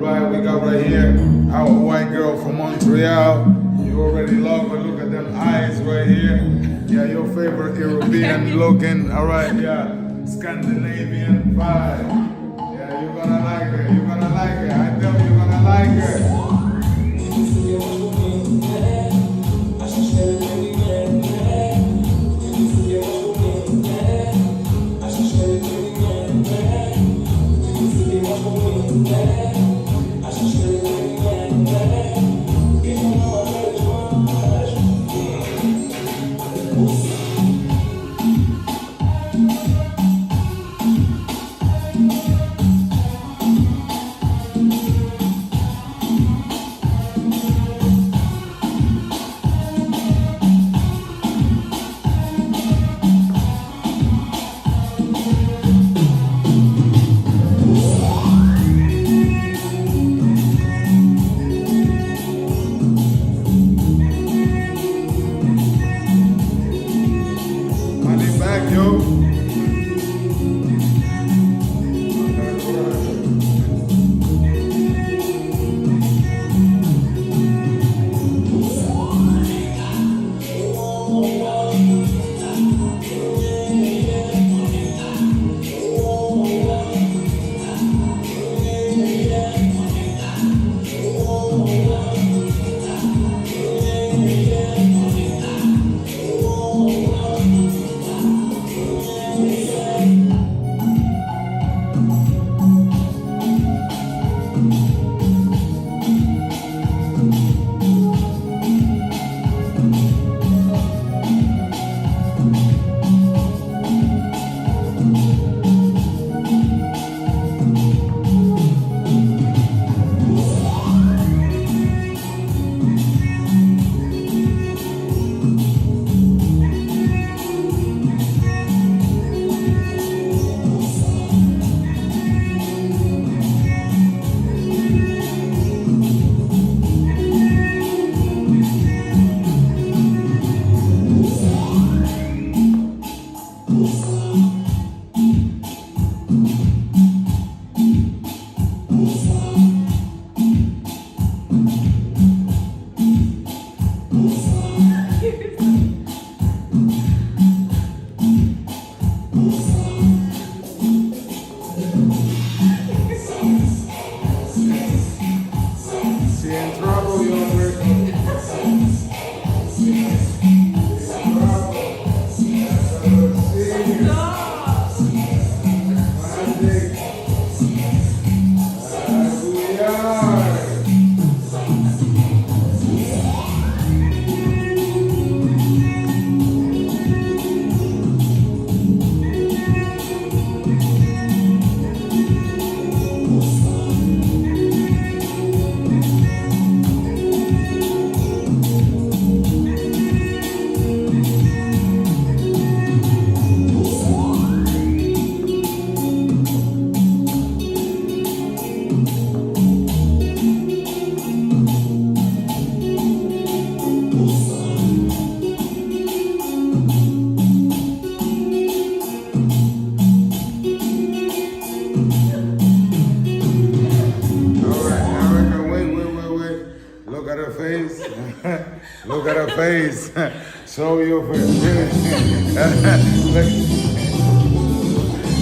Alright, we got right here our white girl from Montreal. You already love her. Look at them eyes right here. Yeah, your favorite European looking. Alright, yeah. Scandinavian vibe. Yeah, you're gonna like her. You're gonna like her. I tell you, you're gonna like her. Look at her face. Show your face.